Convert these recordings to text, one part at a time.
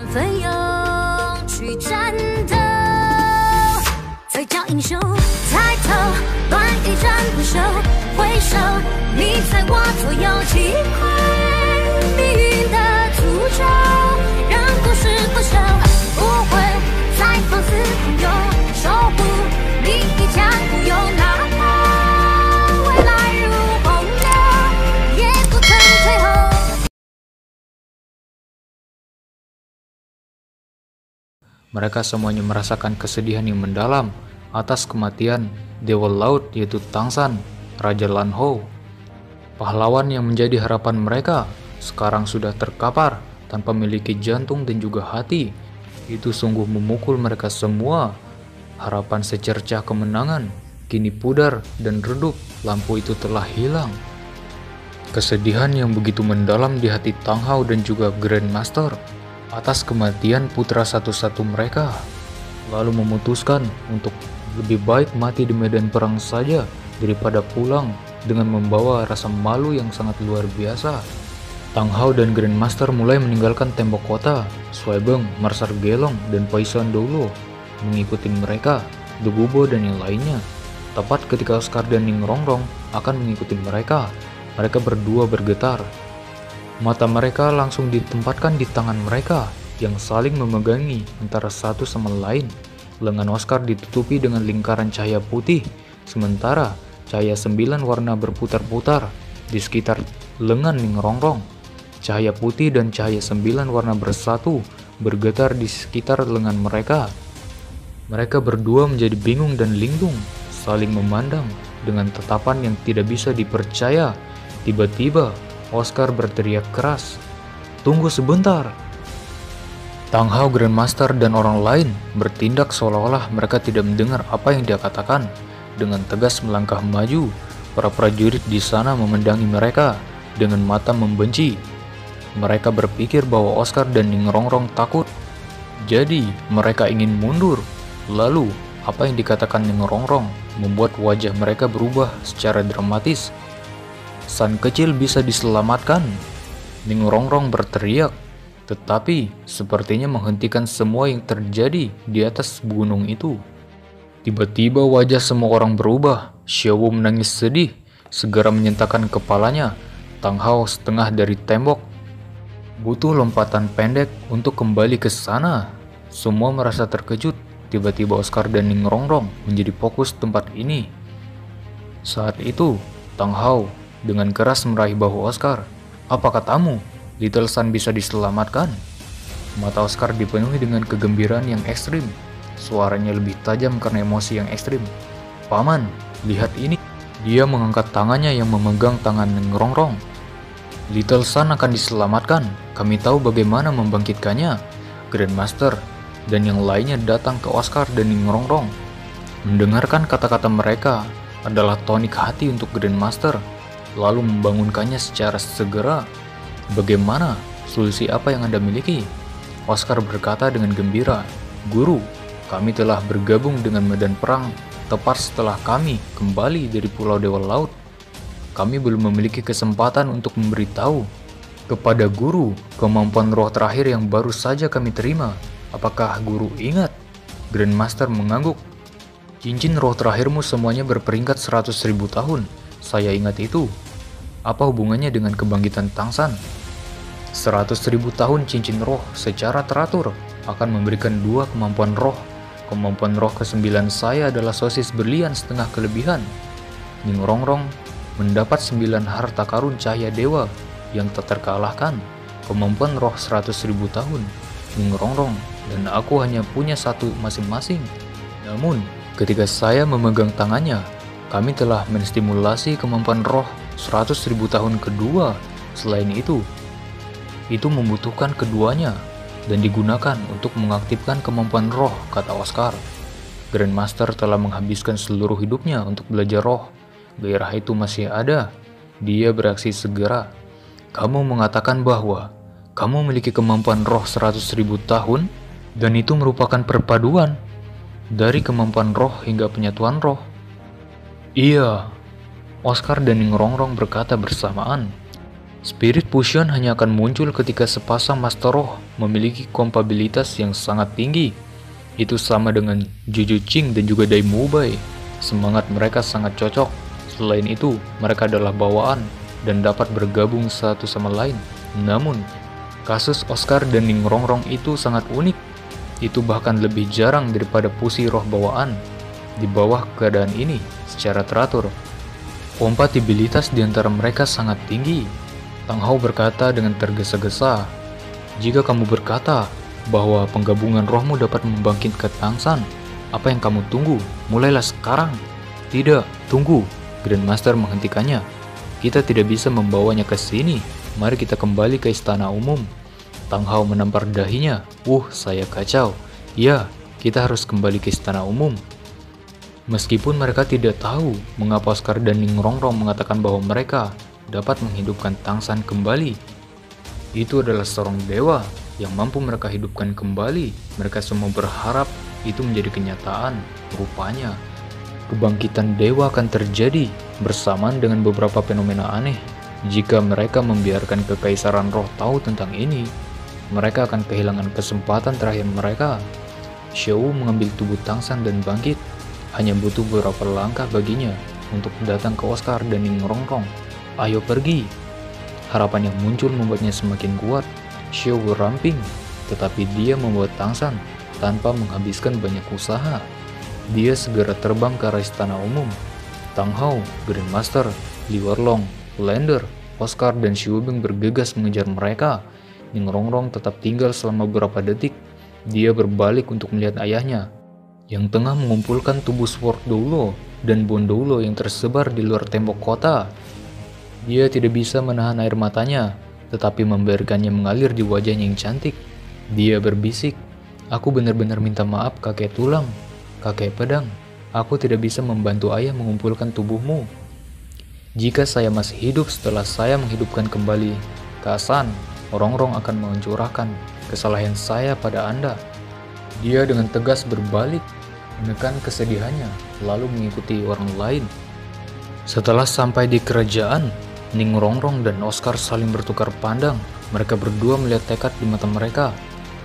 奋勇去战斗。才叫英雄，抬头，乱一战不休，回首，你在我左右，击溃命运的诅咒，让故事不朽，不会再放肆朋友，守护你的江湖，有哪怕未来如洪流，也不曾退后。Mereka semuanya merasakan kesedihan yang mendalam atas kematian Dewa Laut yaitu Tangsan, Raja Lanhou. Pahlawan yang menjadi harapan mereka sekarang sudah terkapar tanpa memiliki jantung dan juga hati. Itu sungguh memukul mereka semua. Harapan secercah kemenangan kini pudar dan redup, lampu itu telah hilang. Kesedihan yang begitu mendalam di hati Tang Hao dan juga Grandmaster atas kematian putra satu-satu mereka, lalu memutuskan untuk lebih baik mati di medan perang saja daripada pulang dengan membawa rasa malu yang sangat luar biasa. Tang Hao dan Grandmaster mulai meninggalkan tembok kota. Shuai Beng, Marsar Gelong, dan Paisan Doulo mengikuti mereka, The Gubo dan yang lainnya. Tepat ketika Oscar dan Ning Rongrong akan mengikuti mereka, mereka berdua bergetar. Mata mereka langsung ditempatkan di tangan mereka yang saling memegangi antara satu sama lain. Lengan Oscar ditutupi dengan lingkaran cahaya putih, sementara cahaya 9 warna berputar-putar di sekitar lengan Ning Rongrong. Cahaya putih dan cahaya 9 warna bersatu bergetar di sekitar lengan mereka. Mereka berdua menjadi bingung dan linglung, saling memandang dengan tatapan yang tidak bisa dipercaya. Tiba-tiba Oscar berteriak keras, "Tunggu sebentar!" Tang Hao, Grandmaster, dan orang lain bertindak seolah-olah mereka tidak mendengar apa yang dia katakan. Dengan tegas melangkah maju, para prajurit di sana memandangi mereka dengan mata membenci. Mereka berpikir bahwa Oscar dan Ning Rongrong takut, jadi mereka ingin mundur. Lalu, apa yang dikatakan Ning Rongrong membuat wajah mereka berubah secara dramatis. "San kecil bisa diselamatkan!" Ning Rongrong berteriak, tetapi sepertinya menghentikan semua yang terjadi di atas gunung itu. Tiba-tiba wajah semua orang berubah. Xiaowu menangis sedih, segera menyentakkan kepalanya. Tang Hao setengah dari tembok. Butuh lompatan pendek untuk kembali ke sana. Semua merasa terkejut. Tiba-tiba Oscar dan Ning Rongrong menjadi fokus tempat ini. Saat itu, Tang Hao dengan keras meraih bahu Oscar. "Apa katamu? Little Sun bisa diselamatkan?" Mata Oscar dipenuhi dengan kegembiraan yang ekstrim. Suaranya lebih tajam karena emosi yang ekstrim. "Paman, lihat ini." Dia mengangkat tangannya yang memegang tangan Ning Rongrong. "Little Sun akan diselamatkan. Kami tahu bagaimana membangkitkannya." Grandmaster dan yang lainnya datang ke Oscar dan Ning Rongrong. Mendengarkan kata-kata mereka adalah tonik hati untuk Grandmaster, lalu membangunkannya secara segera. "Bagaimana? Solusi apa yang Anda miliki?" Oscar berkata dengan gembira, "Guru, kami telah bergabung dengan medan perang tepat setelah kami kembali dari Pulau Dewa Laut. Kami belum memiliki kesempatan untuk memberitahu kepada guru kemampuan roh terakhir yang baru saja kami terima. Apakah guru ingat?" Grandmaster mengangguk. "Cincin roh terakhirmu semuanya berperingkat 100.000 tahun. Saya ingat itu. Apa hubungannya dengan kebangkitan Tangsan?" 100.000 tahun cincin roh secara teratur akan memberikan 2 kemampuan roh. Kemampuan roh ke-9 saya adalah sosis berlian setengah kelebihan. Ning Rongrong mendapat 9 harta karun cahaya dewa yang tak terkalahkan. Kemampuan roh 100.000 tahun. Ning Rongrong dan aku hanya punya 1 masing-masing. Namun, ketika saya memegang tangannya, kami telah menstimulasi kemampuan roh 100.000 tahun kedua. Selain itu membutuhkan keduanya dan digunakan untuk mengaktifkan kemampuan roh," kata Oscar. Grandmaster telah menghabiskan seluruh hidupnya untuk belajar roh. Gairah itu masih ada. Dia bereaksi segera. "Kamu mengatakan bahwa kamu memiliki kemampuan roh 100.000 tahun dan itu merupakan perpaduan dari kemampuan roh hingga penyatuan roh?" "Iya," Oscar dan Ning Rongrong berkata bersamaan. Spirit Fusion hanya akan muncul ketika sepasang Master Roh memiliki kompatibilitas yang sangat tinggi. Itu sama dengan Juju Ching dan juga Dai Mubai. Semangat mereka sangat cocok. Selain itu, mereka adalah bawaan dan dapat bergabung satu sama lain. Namun, kasus Oscar dan Ning Rongrong itu sangat unik. Itu bahkan lebih jarang daripada fusi roh bawaan. Di bawah keadaan ini, secara teratur, kompatibilitas di antara mereka sangat tinggi. Tang Hao berkata dengan tergesa-gesa, "Jika kamu berkata bahwa penggabungan rohmu dapat membangkitkan Tangsan, apa yang kamu tunggu? Mulailah sekarang." "Tidak, tunggu." Grandmaster menghentikannya. "Kita tidak bisa membawanya ke sini. Mari kita kembali ke istana umum." Tang Hao menampar dahinya. Saya kacau. Ya, kita harus kembali ke istana umum." Meskipun mereka tidak tahu mengapa Oscar dan Ning Rongrong mengatakan bahwa mereka dapat menghidupkan Tangsan kembali. Itu adalah seorang dewa yang mampu mereka hidupkan kembali. Mereka semua berharap itu menjadi kenyataan. Rupanya, kebangkitan dewa akan terjadi bersamaan dengan beberapa fenomena aneh. Jika mereka membiarkan kekaisaran roh tahu tentang ini, mereka akan kehilangan kesempatan terakhir mereka. Xiao mengambil tubuh Tangsan dan bangkit. Hanya butuh beberapa langkah baginya untuk datang ke Oscar dan Ning Rongrong. "Ayo pergi." Harapan yang muncul membuatnya semakin kuat. Xiao beramping, tetapi dia membawa Tangsan tanpa menghabiskan banyak usaha. Dia segera terbang ke arah istana umum. Tang Hao, Grandmaster, Li Warlong, Lander, Oscar, dan Xiubing bergegas mengejar mereka. Ning Rongrong tetap tinggal selama beberapa detik. Dia berbalik untuk melihat ayahnya yang tengah mengumpulkan tubuh Sword Doulo dan Bone Doulo yang tersebar di luar tembok kota. Dia tidak bisa menahan air matanya, tetapi membiarkannya mengalir di wajahnya yang cantik. Dia berbisik, "Aku benar-benar minta maaf kakek tulang, kakek pedang. Aku tidak bisa membantu ayah mengumpulkan tubuhmu. Jika saya masih hidup setelah saya menghidupkan kembali Kaasan, Rongrong akan mencurahkan kesalahan saya pada Anda." Dia dengan tegas berbalik, menekan kesedihannya, lalu mengikuti orang lain. Setelah sampai di kerajaan, Ning Rongrong dan Oscar saling bertukar pandang. Mereka berdua melihat tekad di mata mereka.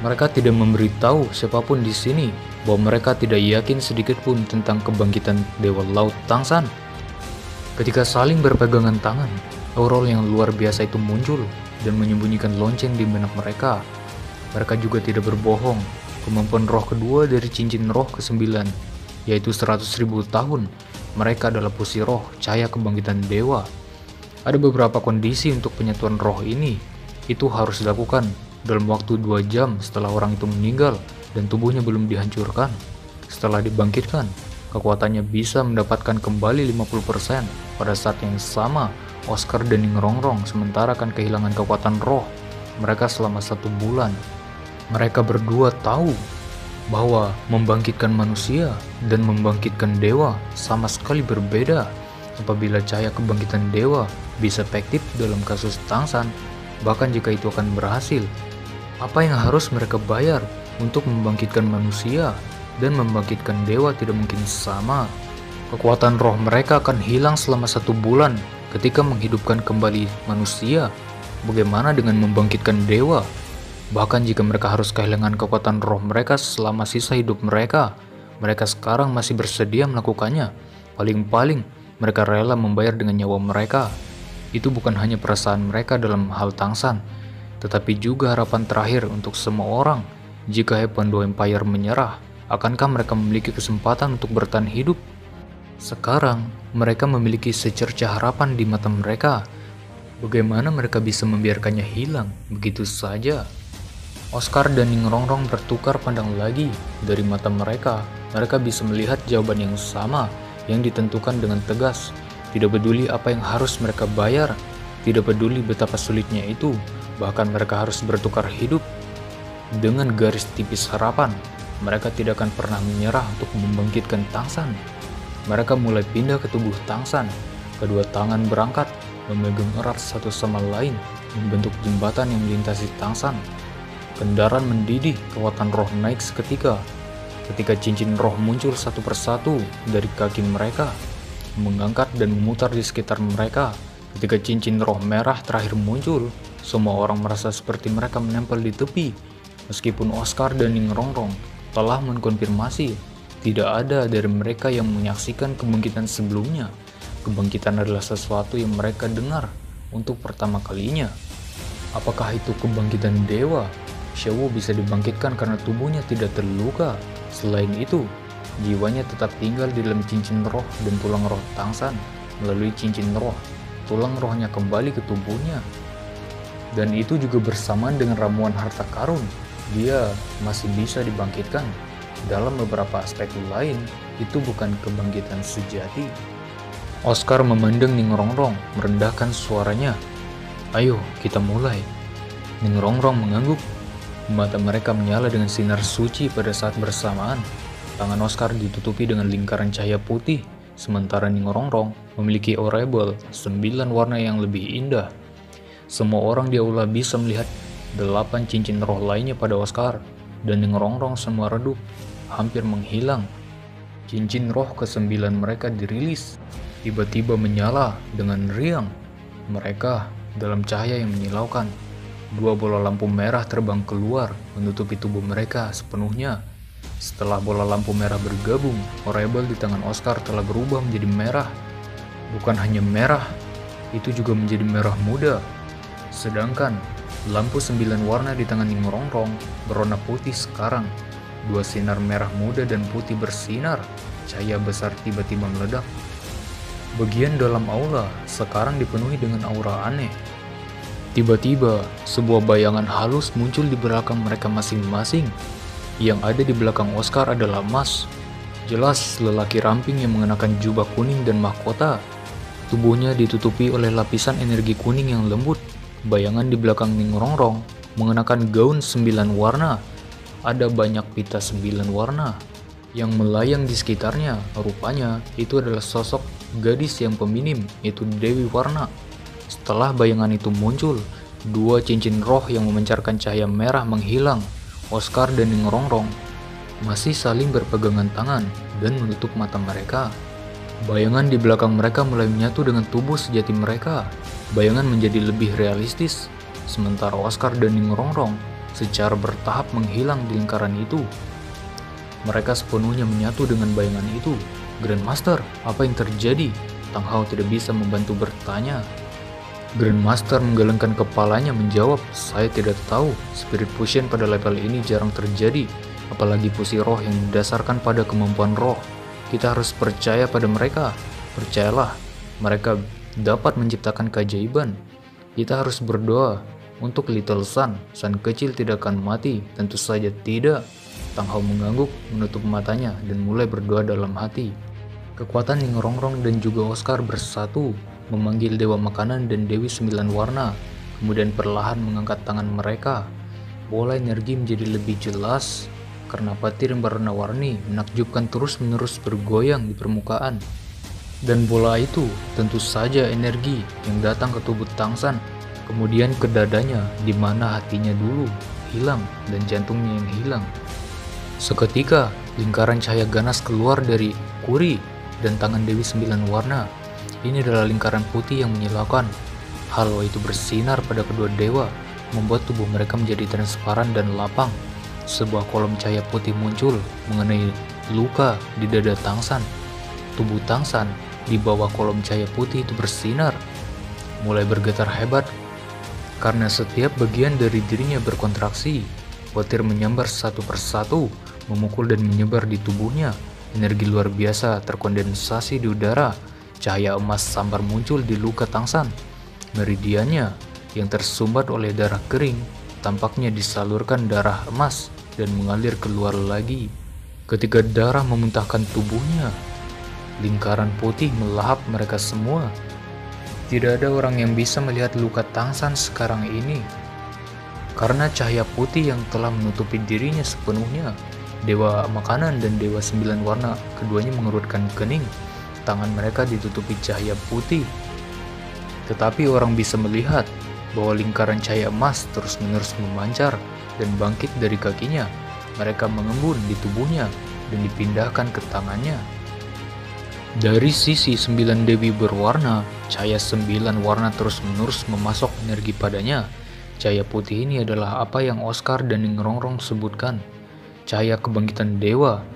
Mereka tidak memberitahu siapapun di sini bahwa mereka tidak yakin sedikit pun tentang kebangkitan Dewa Laut Tangsan. Ketika saling berpegangan tangan, aurora yang luar biasa itu muncul dan menyembunyikan lonceng di benak mereka. Mereka juga tidak berbohong. Kemampuan roh kedua dari cincin roh ke-9, yaitu 100.000 tahun. Mereka adalah fusi roh, cahaya kebangkitan dewa. Ada beberapa kondisi untuk penyatuan roh ini. Itu harus dilakukan dalam waktu 2 jam setelah orang itu meninggal dan tubuhnya belum dihancurkan. Setelah dibangkitkan, kekuatannya bisa mendapatkan kembali 50%. Pada saat yang sama, Oscar dan Ning Rongrong sementara akan kehilangan kekuatan roh mereka selama 1 bulan. Mereka berdua tahu bahwa membangkitkan manusia dan membangkitkan dewa sama sekali berbeda. Apabila cahaya kebangkitan dewa bisa efektif dalam kasus Tangsan, bahkan jika itu akan berhasil, apa yang harus mereka bayar untuk membangkitkan manusia dan membangkitkan dewa tidak mungkin sama. Kekuatan roh mereka akan hilang selama 1 bulan ketika menghidupkan kembali manusia. Bagaimana dengan membangkitkan dewa? Bahkan jika mereka harus kehilangan kekuatan roh mereka selama sisa hidup mereka, mereka sekarang masih bersedia melakukannya. Paling-paling mereka rela membayar dengan nyawa mereka. Itu bukan hanya perasaan mereka dalam hal Tangsan, tetapi juga harapan terakhir untuk semua orang. Jika Hepando Empire menyerah, akankah mereka memiliki kesempatan untuk bertahan hidup? Sekarang, mereka memiliki secercah harapan di mata mereka. Bagaimana mereka bisa membiarkannya hilang begitu saja? Oscar dan Ning Rongrong bertukar pandang lagi. Dari mata mereka, mereka bisa melihat jawaban yang sama yang ditentukan dengan tegas. Tidak peduli apa yang harus mereka bayar, tidak peduli betapa sulitnya itu, bahkan mereka harus bertukar hidup. Dengan garis tipis harapan, mereka tidak akan pernah menyerah untuk membangkitkan Tangsan. Mereka mulai pindah ke tubuh Tangsan. Kedua tangan berangkat, memegang erat satu sama lain, membentuk jembatan yang melintasi Tangsan. Kendaraan mendidih, kekuatan roh naik seketika. Ketika cincin roh muncul satu persatu dari kaki mereka, mengangkat dan memutar di sekitar mereka. Ketika cincin roh merah terakhir muncul, semua orang merasa seperti mereka menempel di tepi. Meskipun Oscar dan Ning Rongrong telah mengkonfirmasi, tidak ada dari mereka yang menyaksikan kebangkitan sebelumnya. Kebangkitan adalah sesuatu yang mereka dengar untuk pertama kalinya. Apakah itu kebangkitan dewa? Xiao bisa dibangkitkan karena tubuhnya tidak terluka. Selain itu, jiwanya tetap tinggal di dalam cincin roh dan tulang roh Tangsan. Melalui cincin roh, tulang rohnya kembali ke tubuhnya. Dan itu juga bersamaan dengan ramuan harta karun. Dia masih bisa dibangkitkan. Dalam beberapa aspek lain, itu bukan kebangkitan sejati. Oscar memandang Ning Rongrong, merendahkan suaranya. Ayo, kita mulai. Ning Rongrong mengangguk. Mata mereka menyala dengan sinar suci pada saat bersamaan. Tangan Oscar ditutupi dengan lingkaran cahaya putih, sementara Ning Rongrong memiliki aureole 9 warna yang lebih indah. Semua orang di aula bisa melihat 8 cincin roh lainnya pada Oscar, dan Ning Rongrong semua redup, hampir menghilang. Cincin roh ke-9 mereka dirilis, tiba-tiba menyala dengan riang. Mereka dalam cahaya yang menyilaukan. 2 bola lampu merah terbang keluar, menutupi tubuh mereka sepenuhnya. Setelah bola lampu merah bergabung, aureole di tangan Oscar telah berubah menjadi merah. Bukan hanya merah, itu juga menjadi merah muda. Sedangkan lampu 9 warna di tangan Ning Rongrong berwarna putih sekarang. 2 sinar merah muda dan putih bersinar, cahaya besar tiba-tiba meledak. Bagian dalam aula sekarang dipenuhi dengan aura aneh. Tiba-tiba, sebuah bayangan halus muncul di belakang mereka masing-masing. Yang ada di belakang Oscar adalah Mas. Jelas lelaki ramping yang mengenakan jubah kuning dan mahkota. Tubuhnya ditutupi oleh lapisan energi kuning yang lembut. Bayangan di belakang Ning Rongrong mengenakan gaun 9 warna. Ada banyak pita 9 warna yang melayang di sekitarnya. Rupanya itu adalah sosok gadis yang peminim, yaitu Dewi Warna. Setelah bayangan itu muncul, 2 cincin roh yang memancarkan cahaya merah menghilang. Oscar dan Ning Rongrong masih saling berpegangan tangan dan menutup mata mereka. Bayangan di belakang mereka mulai menyatu dengan tubuh sejati mereka. Bayangan menjadi lebih realistis, sementara Oscar dan Ning Rongrong secara bertahap menghilang di lingkaran itu. Mereka sepenuhnya menyatu dengan bayangan itu. Grandmaster, apa yang terjadi? Tang Hao tidak bisa membantu bertanya. Grandmaster menggelengkan kepalanya menjawab, saya tidak tahu. Spirit fusion pada level ini jarang terjadi, apalagi fusi roh yang didasarkan pada kemampuan roh. Kita harus percaya pada mereka. Percayalah, mereka dapat menciptakan keajaiban. Kita harus berdoa untuk Little Sun. Sun kecil tidak akan mati, tentu saja tidak. Tang Hao mengangguk, menutup matanya, dan mulai berdoa dalam hati. Kekuatan Ning Rongrong dan juga Oscar bersatu, memanggil Dewa Makanan dan Dewi 9 warna, kemudian perlahan mengangkat tangan mereka. Bola energi menjadi lebih jelas, karena petir yang berwarna-warni menakjubkan terus-menerus bergoyang di permukaan. Dan bola itu tentu saja energi yang datang ke tubuh Tangsan, kemudian ke dadanya, di mana hatinya dulu hilang dan jantungnya yang hilang. Seketika, lingkaran cahaya ganas keluar dari Kuri dan tangan Dewi 9 warna. Ini adalah lingkaran putih yang menyilaukan. Halo itu bersinar pada kedua dewa, membuat tubuh mereka menjadi transparan dan lapang. Sebuah kolom cahaya putih muncul mengenai luka di dada Tangsan. Tubuh Tangsan di bawah kolom cahaya putih itu bersinar, mulai bergetar hebat karena setiap bagian dari dirinya berkontraksi. Petir menyambar satu persatu, memukul dan menyebar di tubuhnya. Energi luar biasa terkondensasi di udara. Cahaya emas sambar muncul di luka Tangsan. Meridiannya yang tersumbat oleh darah kering tampaknya disalurkan darah emas dan mengalir keluar lagi. Ketika darah memuntahkan tubuhnya, lingkaran putih melahap mereka semua. Tidak ada orang yang bisa melihat luka Tangsan sekarang ini, karena cahaya putih yang telah menutupi dirinya sepenuhnya. Dewa Makanan dan Dewa 9 warna keduanya mengerutkan kening. Tangan mereka ditutupi cahaya putih. Tetapi orang bisa melihat bahwa lingkaran cahaya emas terus-menerus memancar dan bangkit dari kakinya. Mereka mengembun di tubuhnya dan dipindahkan ke tangannya. Dari sisi 9 dewi berwarna, cahaya 9 warna terus-menerus memasok energi padanya. Cahaya putih ini adalah apa yang Oscar dan Ningrongrong sebutkan. Cahaya kebangkitan dewa,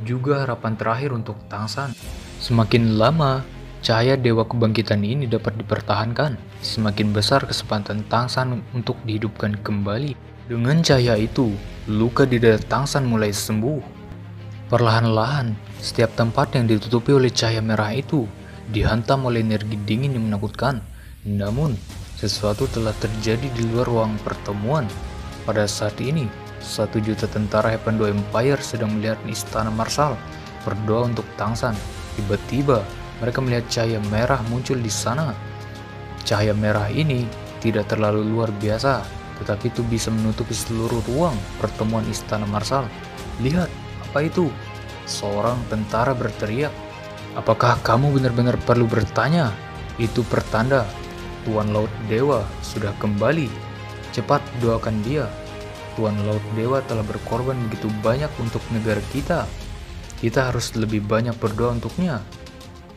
juga harapan terakhir untuk Tangsan. Semakin lama, cahaya dewa kebangkitan ini dapat dipertahankan, semakin besar kesempatan Tangsan untuk dihidupkan kembali. Dengan cahaya itu, luka di dada Tangsan mulai sembuh. Perlahan-lahan, setiap tempat yang ditutupi oleh cahaya merah itu dihantam oleh energi dingin yang menakutkan. Namun, sesuatu telah terjadi di luar ruang pertemuan. Pada saat ini, 1 juta tentara Heaven Door Empire sedang melihat istana Marsal berdoa untuk Tangsan. Tiba-tiba, mereka melihat cahaya merah muncul di sana. Cahaya merah ini tidak terlalu luar biasa, tetapi itu bisa menutupi seluruh ruang pertemuan istana Marsal. Lihat, apa itu? Seorang tentara berteriak. Apakah kamu benar-benar perlu bertanya? Itu pertanda Tuan Laut Dewa sudah kembali. Cepat doakan dia. Tuan Laut Dewa telah berkorban begitu banyak untuk negara kita. Kita harus lebih banyak berdoa untuknya.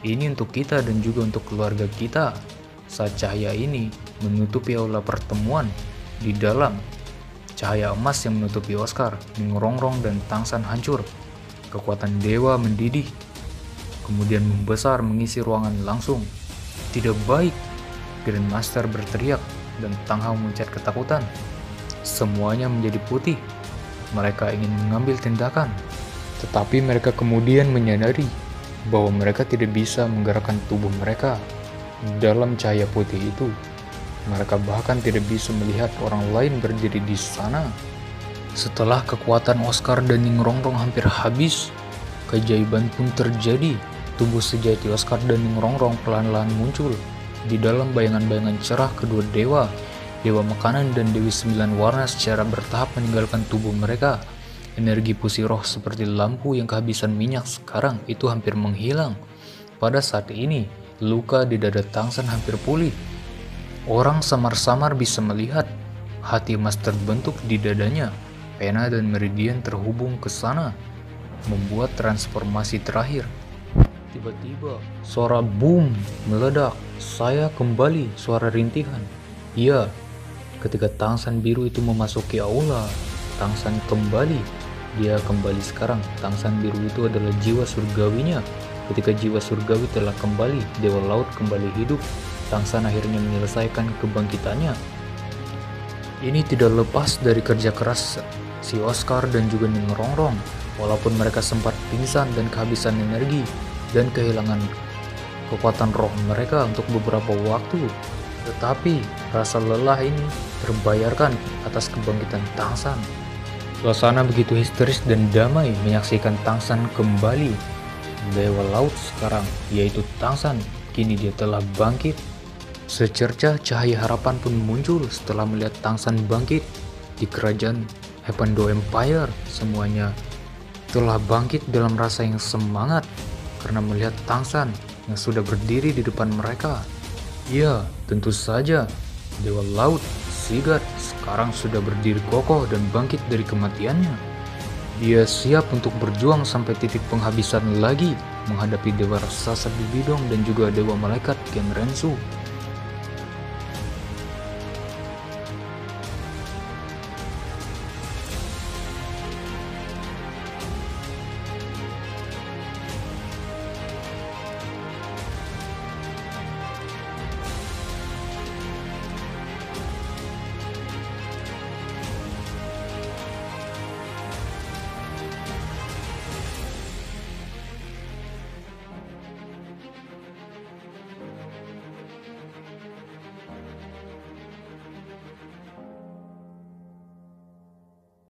Ini untuk kita dan juga untuk keluarga kita. Saat cahaya ini menutupi aula pertemuan, di dalam cahaya emas yang menutupi Oscar, Ningrongrong dan Tangsan hancur. Kekuatan dewa mendidih, kemudian membesar mengisi ruangan langsung. Tidak baik, Grandmaster berteriak dan Tang Hao mencet ketakutan. Semuanya menjadi putih. Mereka ingin mengambil tindakan, tetapi mereka kemudian menyadari bahwa mereka tidak bisa menggerakkan tubuh mereka dalam cahaya putih itu. Mereka bahkan tidak bisa melihat orang lain berdiri di sana. Setelah kekuatan Oscar dan Ningrongrong hampir habis, keajaiban pun terjadi. Tubuh sejati Oscar dan Ningrongrong perlahan-lahan muncul. Di dalam bayangan-bayangan cerah kedua dewa, Dewa Makanan dan Dewi 9 Warna secara bertahap meninggalkan tubuh mereka. Energi pusi roh seperti lampu yang kehabisan minyak sekarang itu hampir menghilang. Pada saat ini, luka di dada Tangsan hampir pulih. Orang samar-samar bisa melihat hati emas terbentuk di dadanya. Pena dan meridian terhubung ke sana, membuat transformasi terakhir. Tiba-tiba, suara boom meledak. Saya kembali, suara rintihan. Ya, ketika Tangsan biru itu memasuki aula, Tangsan kembali. Dia kembali sekarang. Tangsan biru itu adalah jiwa surgawinya. Ketika jiwa surgawi telah kembali, Dewa Laut kembali hidup. Tangsan akhirnya menyelesaikan kebangkitannya. Ini tidak lepas dari kerja keras si Oscar dan juga Ningrongrong. Walaupun mereka sempat pingsan dan kehabisan energi dan kehilangan kekuatan roh mereka untuk beberapa waktu, tetapi rasa lelah ini terbayarkan atas kebangkitan Tangsan. Suasana begitu histeris dan damai menyaksikan Tangsan kembali. Dewa Laut sekarang, yaitu Tangsan, kini dia telah bangkit. Secercah cahaya harapan pun muncul setelah melihat Tangsan bangkit. Di kerajaan Heaven Door Empire, semuanya telah bangkit dalam rasa yang semangat karena melihat Tangsan yang sudah berdiri di depan mereka. Ya, tentu saja Dewa Laut Sigurd sekarang sudah berdiri kokoh dan bangkit dari kematiannya. Dia siap untuk berjuang sampai titik penghabisan lagi menghadapi Dewa Raksasa Bibidong dan juga Dewa Malaikat Genrensu.